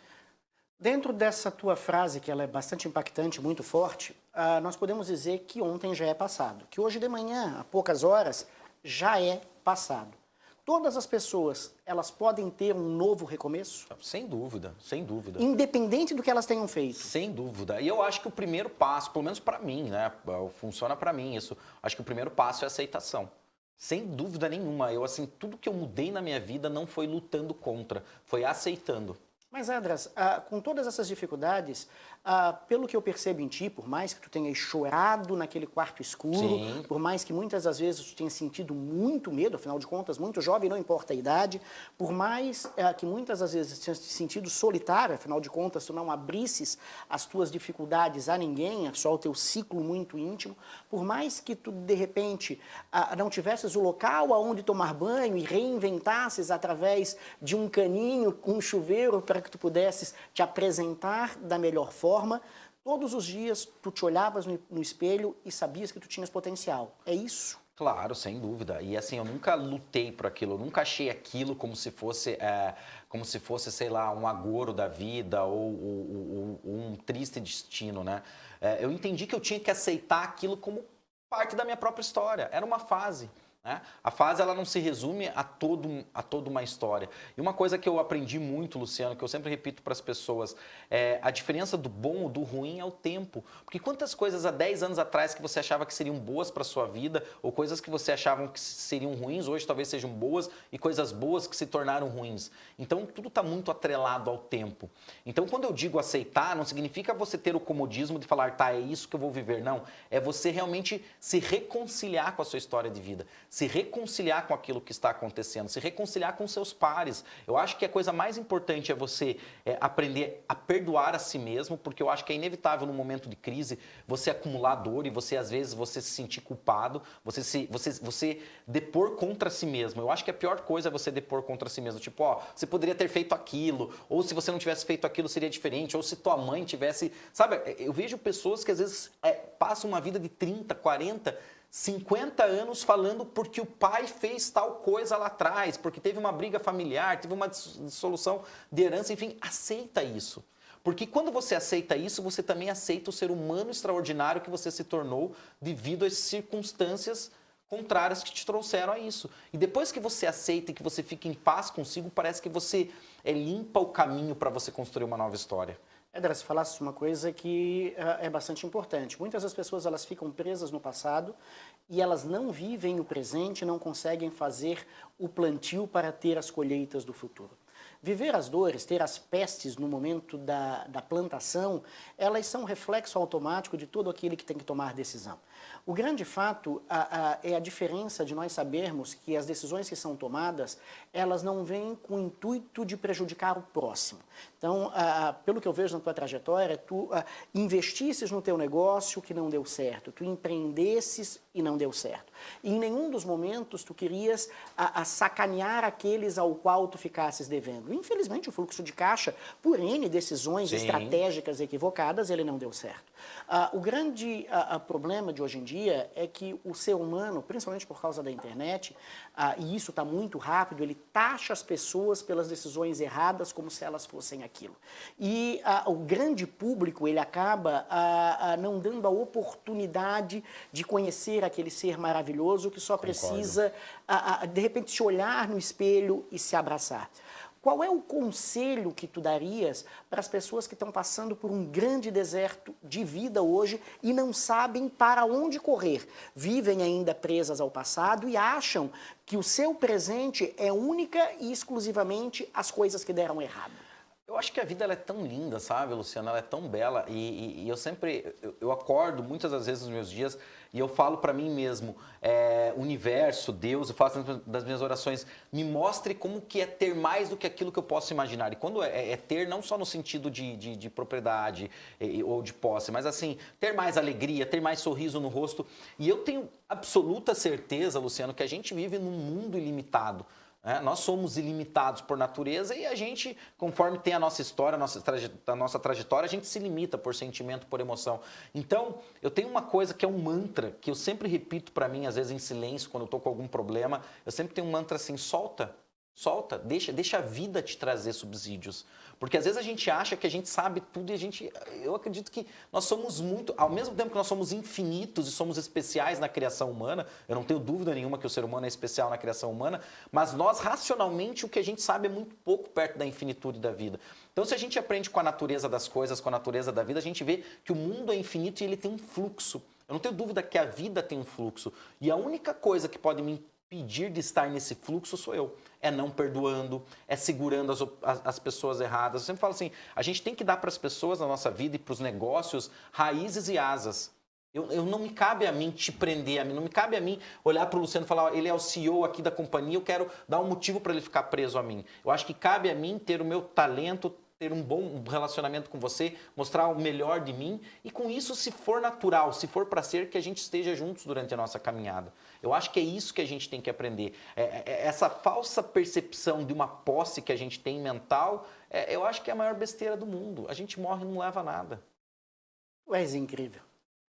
Dentro dessa tua frase, que ela é bastante impactante, muito forte, nós podemos dizer que ontem já é passado, que hoje de manhã, há poucas horas, já é passado. Todas as pessoas, elas podem ter um novo recomeço? Sem dúvida, sem dúvida. Independente do que elas tenham feito? Sem dúvida. E eu acho que o primeiro passo, pelo menos para mim, né, funciona para mim isso, acho que o primeiro passo é a aceitação. Sem dúvida nenhuma. Eu, assim, tudo que eu mudei na minha vida não foi lutando contra, foi aceitando. Mas, Andras, com todas essas dificuldades, pelo que eu percebo em ti, por mais que tu tenhas chorado naquele quarto escuro, Sim. por mais que muitas das vezes tu tenha sentido muito medo, afinal de contas, muito jovem, não importa a idade, por mais que muitas das vezes tu tenha se sentido solitário, afinal de contas, tu não abrisses as tuas dificuldades a ninguém, é só o teu ciclo muito íntimo, por mais que tu, de repente, não tivesses o local aonde tomar banho e reinventasses através de um caninho, um chuveiro, para que tu pudesses te apresentar da melhor forma, todos os dias tu te olhavas no espelho e sabias que tu tinhas potencial. É isso? Claro, sem dúvida. E assim, eu nunca lutei por aquilo, eu nunca achei aquilo como se fosse, sei lá, um agouro da vida ou um triste destino, né? Eu entendi que eu tinha que aceitar aquilo como parte da minha própria história. Era uma fase. Né? A fase ela não se resume a toda uma história. E uma coisa que eu aprendi muito, Luciano, que eu sempre repito para as pessoas, a diferença do bom ou do ruim é o tempo. Porque quantas coisas há 10 anos atrás que você achava que seriam boas para a sua vida, ou coisas que você achava que seriam ruins, hoje talvez sejam boas, e coisas boas que se tornaram ruins. Então tudo está muito atrelado ao tempo. Então quando eu digo aceitar, não significa você ter o comodismo de falar, tá, é isso que eu vou viver. Não, é você realmente se reconciliar com a sua história de vida. Se reconciliar com aquilo que está acontecendo, se reconciliar com seus pares. Eu acho que a coisa mais importante é você aprender a perdoar a si mesmo, porque eu acho que é inevitável no momento de crise você acumular dor e você, às vezes, você se sentir culpado, você depor contra si mesmo. Eu acho que a pior coisa é você depor contra si mesmo. Tipo, ó, você poderia ter feito aquilo, ou se você não tivesse feito aquilo seria diferente, ou se tua mãe tivesse... Sabe, eu vejo pessoas que às vezes passam uma vida de 30, 40... 50 anos falando porque o pai fez tal coisa lá atrás, porque teve uma briga familiar, teve uma dissolução de herança, enfim, aceita isso. Porque quando você aceita isso, você também aceita o ser humano extraordinário que você se tornou devido às circunstâncias contrárias que te trouxeram a isso. E depois que você aceita e que você fica em paz consigo, parece que você limpa o caminho para você construir uma nova história. Edra, você falasse uma coisa que é bastante importante. Muitas das pessoas elas ficam presas no passado e elas não vivem o presente, não conseguem fazer o plantio para ter as colheitas do futuro. Viver as dores, ter as pestes no momento da plantação, elas são reflexo automático de todo aquele que tem que tomar decisão. O grande fato é a diferença de nós sabermos que as decisões que são tomadas, elas não vêm com o intuito de prejudicar o próximo. Então, pelo que eu vejo na tua trajetória, tu investisses no teu negócio que não deu certo, tu empreendesses e não deu certo. E em nenhum dos momentos tu querias sacanear aqueles ao qual tu ficasses devendo. Infelizmente, o fluxo de caixa, por N decisões estratégicas equivocadas, ele não deu certo. O grande problema de hoje em dia é que o ser humano, principalmente por causa da internet, e isso está muito rápido, ele taxa as pessoas pelas decisões erradas como se elas fossem aquilo. E o grande público, ele acaba não dando a oportunidade de conhecer aquele ser maravilhoso que só precisa, de repente, se olhar no espelho e se abraçar. Qual é o conselho que tu darias para as pessoas que estão passando por um grande deserto de vida hoje e não sabem para onde correr? Vivem ainda presas ao passado e acham que o seu presente é única e exclusivamente as coisas que deram errado. Eu acho que a vida ela é tão linda, sabe, Luciana? Ela é tão bela e eu sempre, eu acordo muitas das vezes nos meus dias e eu falo para mim mesmo, universo, Deus, eu faço das minhas orações, me mostre como que é ter mais do que aquilo que eu posso imaginar. E quando é ter, não só no sentido de propriedade ou de posse, mas assim, ter mais alegria, ter mais sorriso no rosto. E eu tenho absoluta certeza, Luciano, que a gente vive num mundo ilimitado. Nós somos ilimitados por natureza e a gente, conforme tem a nossa história, a nossa trajetória, a gente se limita por sentimento, por emoção. Então, eu tenho uma coisa que é um mantra, que eu sempre repito para mim, às vezes em silêncio, quando eu estou com algum problema, eu sempre tenho um mantra assim, solta, deixa a vida te trazer subsídios. Porque às vezes a gente acha que a gente sabe tudo e eu acredito que nós somos muito, ao mesmo tempo que nós somos infinitos e somos especiais na criação humana, eu não tenho dúvida nenhuma que o ser humano é especial na criação humana, mas nós racionalmente o que a gente sabe é muito pouco perto da infinitude da vida. Então se a gente aprende com a natureza das coisas, com a natureza da vida, a gente vê que o mundo é infinito e ele tem um fluxo. Eu não tenho dúvida que a vida tem um fluxo. E a única coisa que pode me impedir de estar nesse fluxo sou eu. É não perdoando, é segurando as pessoas erradas. Eu sempre falo assim, a gente tem que dar para as pessoas na nossa vida e para os negócios raízes e asas. Eu não me cabe a mim te prender, não me cabe a mim olhar para o Luciano e falar, ele é o CEO aqui da companhia, eu quero dar um motivo para ele ficar preso a mim. Eu acho que cabe a mim ter o meu talento, ter um bom relacionamento com você, mostrar o melhor de mim e com isso, se for natural, se for para ser, que a gente esteja juntos durante a nossa caminhada. Eu acho que é isso que a gente tem que aprender. Essa falsa percepção de uma posse que a gente tem mental, eu acho que é a maior besteira do mundo. A gente morre e não leva nada. Tu és incrível.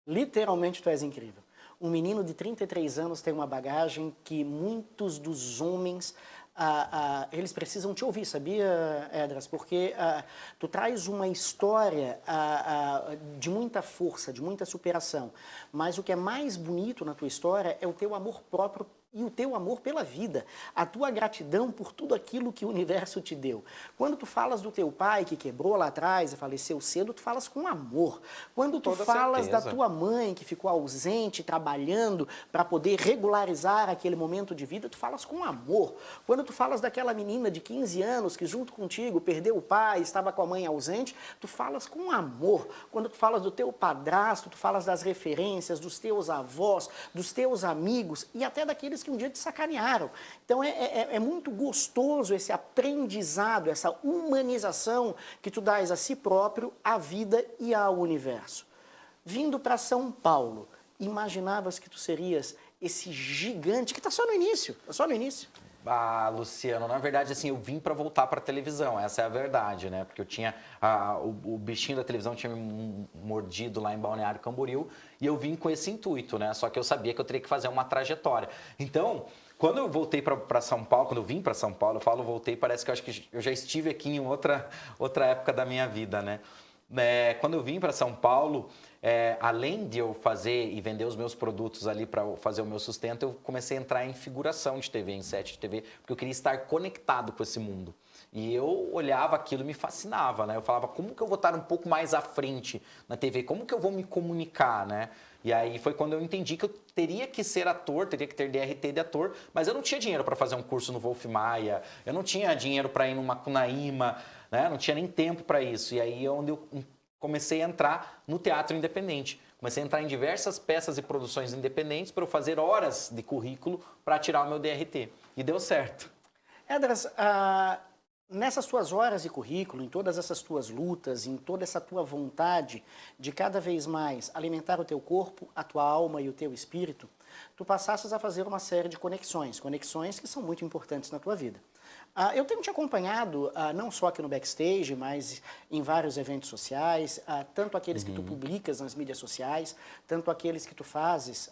Literalmente tu és incrível. Um menino de 33 anos tem uma bagagem que muitos dos homens eles precisam te ouvir, sabia, Edras? Porque tu traz uma história de muita força, de muita superação. Mas o que é mais bonito na tua história é o teu amor próprio e o teu amor pela vida, a tua gratidão por tudo aquilo que o universo te deu. Quando tu falas do teu pai que quebrou lá atrás e faleceu cedo, tu falas com amor. Quando tu falas da tua mãe que ficou ausente, trabalhando para poder regularizar aquele momento de vida, tu falas com amor. Quando tu falas daquela menina de 15 anos que junto contigo perdeu o pai, estava com a mãe ausente, tu falas com amor. Quando tu falas do teu padrasto, tu falas das referências, dos teus avós, dos teus amigos e até daqueles que um dia te sacanearam. Então é muito gostoso esse aprendizado, essa humanização que tu dás a si próprio, à vida e ao universo. Vindo para São Paulo, imaginavas que tu serias esse gigante que está só no início, só no início. Ah, Luciano, na verdade, assim, eu vim para voltar para a televisão, essa é a verdade, né? Porque eu tinha, o bichinho da televisão tinha me mordido lá em Balneário Camboriú e eu vim com esse intuito, né? Só que eu sabia que eu teria que fazer uma trajetória. Então, quando eu voltei para São Paulo, quando eu vim para São Paulo, eu falo voltei, parece que eu acho que eu já estive aqui em outra época da minha vida, né? Quando eu vim para São Paulo, além de eu fazer e vender os meus produtos ali para fazer o meu sustento, eu comecei a entrar em figuração de TV, em set de TV, porque eu queria estar conectado com esse mundo. E eu olhava aquilo e me fascinava, né? Eu falava, como que eu vou estar um pouco mais à frente na TV? Como que eu vou me comunicar, né? E aí foi quando eu entendi que eu teria que ser ator, teria que ter DRT de ator, mas eu não tinha dinheiro para fazer um curso no Wolf Maia, eu não tinha dinheiro para ir numa Cunaíma, né? Não tinha nem tempo para isso. E aí é onde eu comecei a entrar no teatro independente. Comecei a entrar em diversas peças e produções independentes para eu fazer horas de currículo para tirar o meu DRT. E deu certo. Edras, nessas tuas horas de currículo, em todas essas tuas lutas, em toda essa tua vontade de cada vez mais alimentar o teu corpo, a tua alma e o teu espírito, tu passasses a fazer uma série de conexões que são muito importantes na tua vida. Eu tenho te acompanhado, não só aqui no Backstage, mas em vários eventos sociais, tanto aqueles que tu publicas nas mídias sociais, tanto aqueles que tu fazes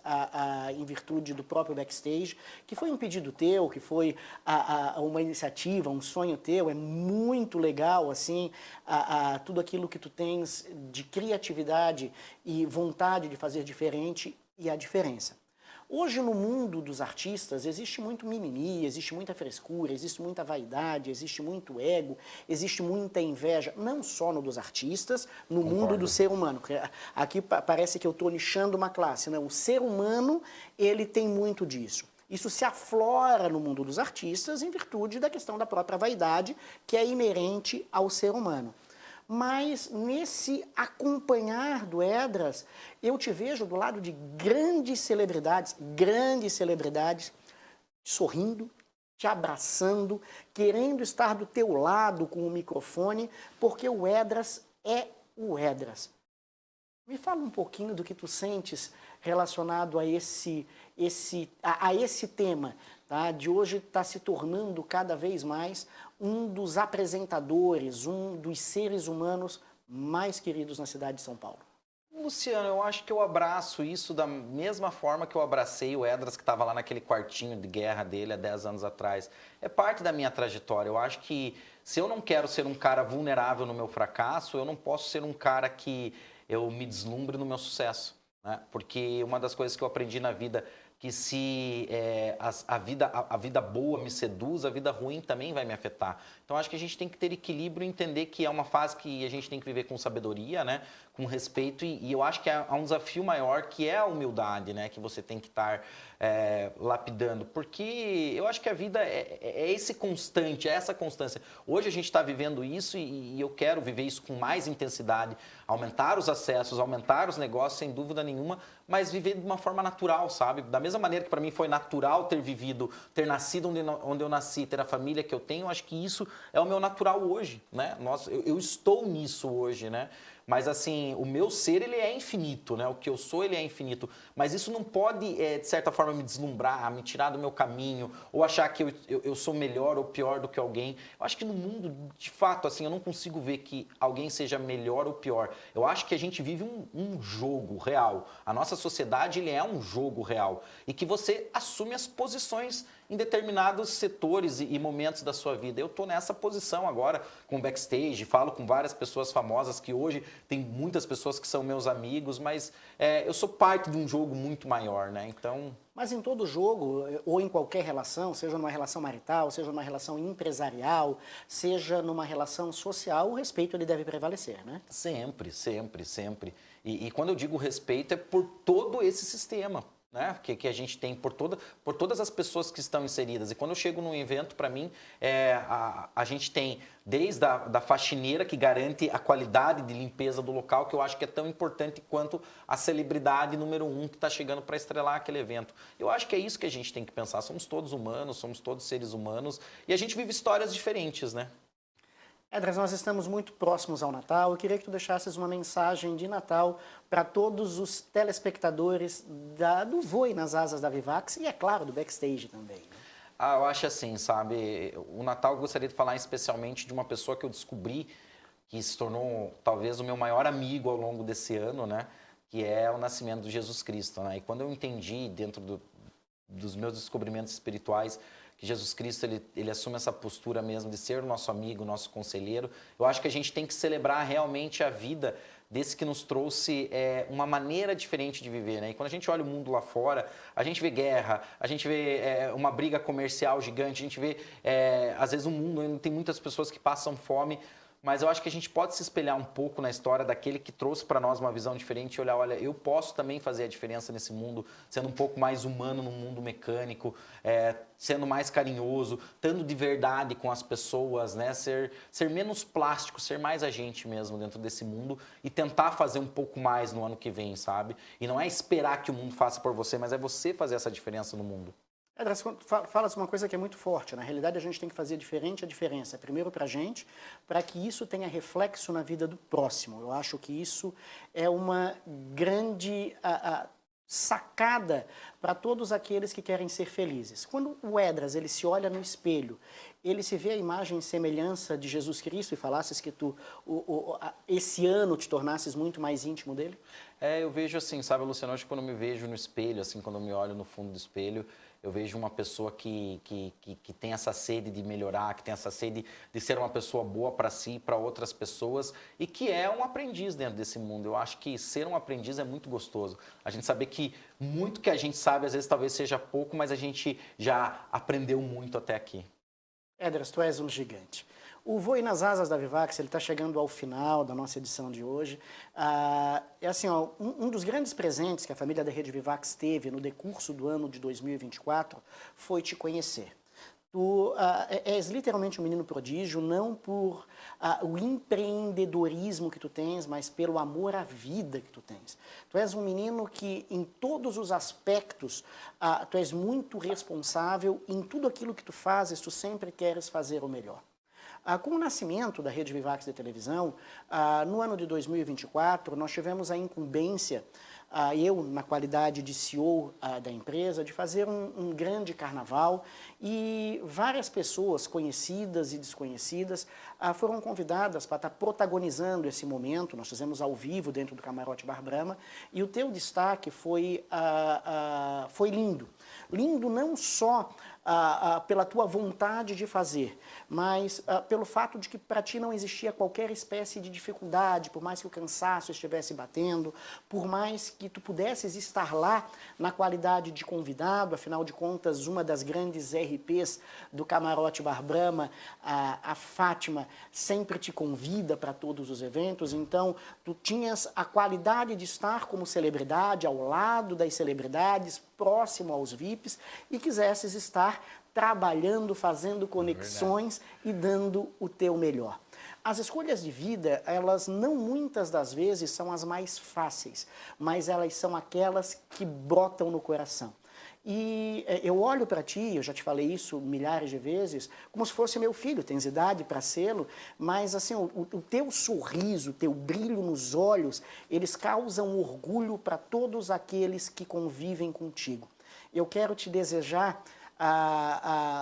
em virtude do próprio Backstage, que foi um pedido teu, que foi uma iniciativa, um sonho teu. É muito legal, assim, tudo aquilo que tu tens de criatividade e vontade de fazer diferente e a diferença. Hoje, no mundo dos artistas, existe muito mimimi, existe muita frescura, existe muita vaidade, existe muito ego, existe muita inveja, não só no dos artistas, no mundo do ser humano. Aqui parece que eu estou nichando uma classe, não? O ser humano, ele tem muito disso. Isso se aflora no mundo dos artistas em virtude da questão da própria vaidade, que é inerente ao ser humano. Mas nesse acompanhar do Edras, eu te vejo do lado de grandes celebridades, sorrindo, te abraçando, querendo estar do teu lado com o microfone, porque o Edras é o Edras. Me fala um pouquinho do que tu sentes relacionado a esse tema, tá? De hoje está se tornando cada vez mais um dos apresentadores, um dos seres humanos mais queridos na cidade de São Paulo. Luciano, eu acho que eu abraço isso da mesma forma que eu abracei o Edras, que estava lá naquele quartinho de guerra dele há 10 anos atrás. É parte da minha trajetória. Eu acho que se eu não quero ser um cara vulnerável no meu fracasso, eu não posso ser um cara que eu me deslumbre no meu sucesso, né? Porque uma das coisas que eu aprendi na vida, que se a vida boa me seduz, a vida ruim também vai me afetar. Então, acho que a gente tem que ter equilíbrio e entender que é uma fase que a gente tem que viver com sabedoria, né? Com respeito, e eu acho que há um desafio maior, que é a humildade, né? Que você tem que estar lapidando, porque eu acho que a vida é esse constante, é essa constância. Hoje a gente está vivendo isso e eu quero viver isso com mais intensidade, aumentar os acessos, aumentar os negócios, sem dúvida nenhuma, mas viver de uma forma natural, sabe? Da mesma maneira que para mim foi natural ter nascido onde eu nasci, ter a família que eu tenho, acho que isso é o meu natural hoje, né? Eu estou nisso hoje, né? Mas assim, o meu ser, ele é infinito, né? O que eu sou, ele é infinito. Mas isso não pode, de certa forma, me deslumbrar, me tirar do meu caminho, ou achar que eu sou melhor ou pior do que alguém. Eu acho que no mundo, de fato, assim, eu não consigo ver que alguém seja melhor ou pior. Eu acho que a gente vive um jogo real. A nossa sociedade, ele é um jogo real. E que você assume as posições em determinados setores e momentos da sua vida. Eu estou nessa posição agora com o Backstage, falo com várias pessoas famosas que hoje tem muitas pessoas que são meus amigos, mas eu sou parte de um jogo muito maior, né? Então... Mas em todo jogo, ou em qualquer relação, seja numa relação marital, seja numa relação empresarial, seja numa relação social, o respeito ele deve prevalecer, né? Sempre, sempre, sempre. E quando eu digo respeito, é por todo esse sistema, né? Que a gente tem por todas as pessoas que estão inseridas. E quando eu chego num evento, para mim, a gente tem desde a faxineira, que garante a qualidade de limpeza do local, que eu acho que é tão importante quanto a celebridade número 1 que está chegando para estrelar aquele evento. Eu acho que é isso que a gente tem que pensar. Somos todos humanos, somos todos seres humanos, e a gente vive histórias diferentes, né? Edras, nós estamos muito próximos ao Natal. Eu queria que tu deixasses uma mensagem de Natal para todos os telespectadores do Voe nas Asas da Vivax e, é claro, do Backstage também. Né? Eu acho assim, sabe? O Natal eu gostaria de falar especialmente de uma pessoa que eu descobri, que se tornou talvez o meu maior amigo ao longo desse ano, né? Que é o nascimento de Jesus Cristo, né? E quando eu entendi, dentro dos meus descobrimentos espirituais, que Jesus Cristo ele assume essa postura mesmo de ser o nosso amigo, nosso conselheiro. Eu acho que a gente tem que celebrar realmente a vida desse que nos trouxe uma maneira diferente de viver, né? E quando a gente olha o mundo lá fora, a gente vê guerra, a gente vê uma briga comercial gigante, a gente vê, às vezes, o mundo ainda tem muitas pessoas que passam fome, mas eu acho que a gente pode se espelhar um pouco na história daquele que trouxe para nós uma visão diferente e olhar, olha, eu posso também fazer a diferença nesse mundo, sendo um pouco mais humano no mundo mecânico, sendo mais carinhoso, estando de verdade com as pessoas, né? Ser menos plástico, ser mais a gente mesmo dentro desse mundo e tentar fazer um pouco mais no ano que vem, sabe? E não é esperar que o mundo faça por você, mas é você fazer essa diferença no mundo. Edras, falas uma coisa que é muito forte. Na realidade, a gente tem que fazer diferente a diferença. Primeiro para a gente, para que isso tenha reflexo na vida do próximo. Eu acho que isso é uma grande sacada para todos aqueles que querem ser felizes. Quando o Edras ele se olha no espelho, ele se vê a imagem e semelhança de Jesus Cristo e falasses que tu, esse ano, te tornasses muito mais íntimo dele? Eu vejo assim, sabe, Luciano, hoje quando eu me vejo no espelho, assim, quando eu me olho no fundo do espelho, eu vejo uma pessoa que tem essa sede de melhorar, que tem essa sede de ser uma pessoa boa para si e para outras pessoas e que é um aprendiz dentro desse mundo. Eu acho que ser um aprendiz é muito gostoso. A gente saber que muito que a gente sabe, às vezes talvez seja pouco, mas a gente já aprendeu muito até aqui. Edras, tu és um gigante. O Voe nas Asas da Vivax, ele está chegando ao final da nossa edição de hoje. É assim, ó, um dos grandes presentes que a família da Rede Vivax teve no decurso do ano de 2024 foi te conhecer. Tu és literalmente um menino prodígio, não por o empreendedorismo que tu tens, mas pelo amor à vida que tu tens. Tu és um menino que, em todos os aspectos, tu és muito responsável. Em tudo aquilo que tu fazes, tu sempre queres fazer o melhor. Com o nascimento da Rede Vivax de televisão, no ano de 2024, nós tivemos a incumbência, eu, na qualidade de CEO da empresa, de fazer um grande carnaval e várias pessoas conhecidas e desconhecidas foram convidadas para estar protagonizando esse momento. Nós fizemos ao vivo dentro do Camarote Bar Brahma e o teu destaque foi lindo. Lindo não só pela tua vontade de fazer, mas pelo fato de que para ti não existia qualquer espécie de dificuldade, por mais que o cansaço estivesse batendo, por mais que tu pudesses estar lá na qualidade de convidado, afinal de contas, uma das grandes RPs do Camarote Bar Brahma, a Fátima, sempre te convida para todos os eventos, então tu tinhas a qualidade de estar como celebridade, ao lado das celebridades, próximo aos VIPs, e quisesses estar trabalhando, fazendo conexões e dando o teu melhor. As escolhas de vida, elas não muitas das vezes são as mais fáceis, mas elas são aquelas que brotam no coração. E eu olho para ti, eu já te falei isso milhares de vezes, como se fosse meu filho, tens idade para sê-lo, mas assim, o teu sorriso, o teu brilho nos olhos, eles causam orgulho para todos aqueles que convivem contigo. Eu quero te desejar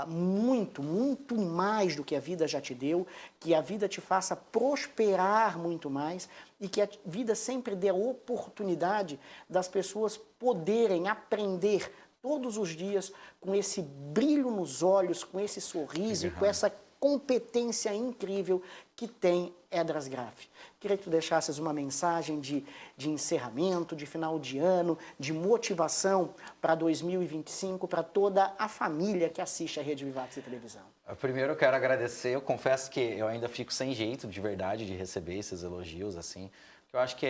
muito, muito mais do que a vida já te deu, que a vida te faça prosperar muito mais e que a vida sempre dê a oportunidade das pessoas poderem aprender todos os dias com esse brilho nos olhos, com esse sorriso e com essa competência incrível que tem Edras Graff. Queria que tu deixasses uma mensagem de encerramento, de final de ano, de motivação para 2025, para toda a família que assiste a Rede Vivax de televisão. Primeiro eu quero agradecer, eu confesso que eu ainda fico sem jeito, de verdade, de receber esses elogios, assim, porque eu acho que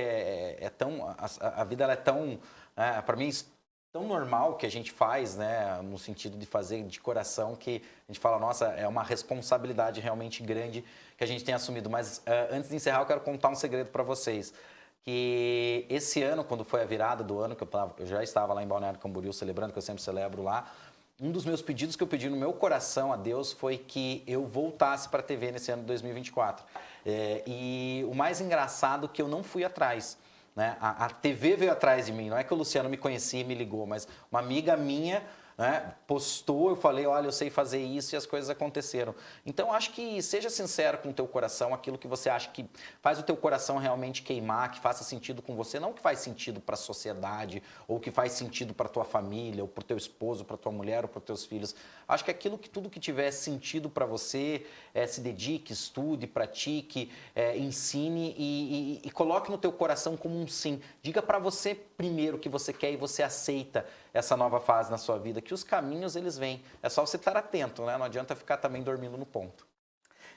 a vida ela é tão, para mim, tão normal que a gente faz, né, no sentido de fazer de coração, que a gente fala, nossa, é uma responsabilidade realmente grande que a gente tem assumido. Mas antes de encerrar, eu quero contar um segredo para vocês, que esse ano, quando foi a virada do ano, que eu já estava lá em Balneário Camboriú celebrando, que eu sempre celebro lá, um dos meus pedidos que eu pedi no meu coração a Deus foi que eu voltasse para a TV nesse ano de 2024. E o mais engraçado é que eu não fui atrás. Né? A TV veio atrás de mim, não é que o Luciano me conhecia e me ligou, mas uma amiga minha né? Postou, eu falei, olha, eu sei fazer isso e as coisas aconteceram. Então, acho que seja sincero com o teu coração, aquilo que você acha que faz o teu coração realmente queimar, que faça sentido com você, não que faz sentido para a sociedade, ou que faz sentido para tua família, ou para o teu esposo, para tua mulher, ou para os teus filhos. Acho que tudo que tiver sentido para você, se dedique, estude, pratique, ensine e coloque no teu coração como um sim. Diga para você primeiro o que você quer e você aceita essa nova fase na sua vida, que os caminhos eles vêm. É só você estar atento, né? Não adianta ficar também dormindo no ponto.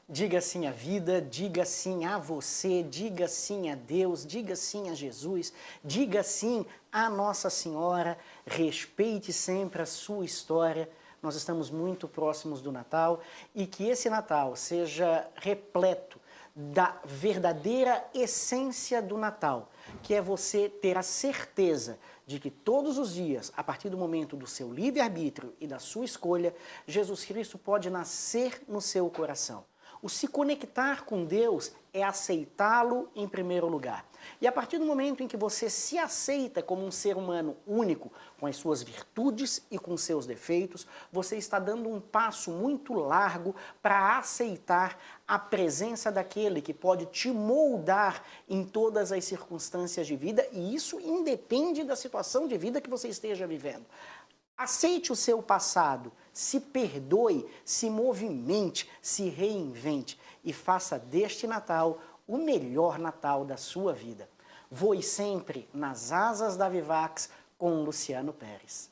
Diga sim à vida, diga sim a você, diga sim a Deus, diga sim a Jesus, diga sim a Nossa Senhora, respeite sempre a sua história. Nós estamos muito próximos do Natal e que esse Natal seja repleto da verdadeira essência do Natal, que é você ter a certeza de que todos os dias, a partir do momento do seu livre-arbítrio e da sua escolha, Jesus Cristo pode nascer no seu coração. O se conectar com Deus é aceitá-lo em primeiro lugar. E a partir do momento em que você se aceita como um ser humano único, com as suas virtudes e com seus defeitos, você está dando um passo muito largo para aceitar a presença daquele que pode te moldar em todas as circunstâncias de vida, e isso independe da situação de vida que você esteja vivendo. Aceite o seu passado, se perdoe, se movimente, se reinvente e faça deste Natal o melhor Natal da sua vida. Voe sempre nas asas da Vivax com Luciano Pérez.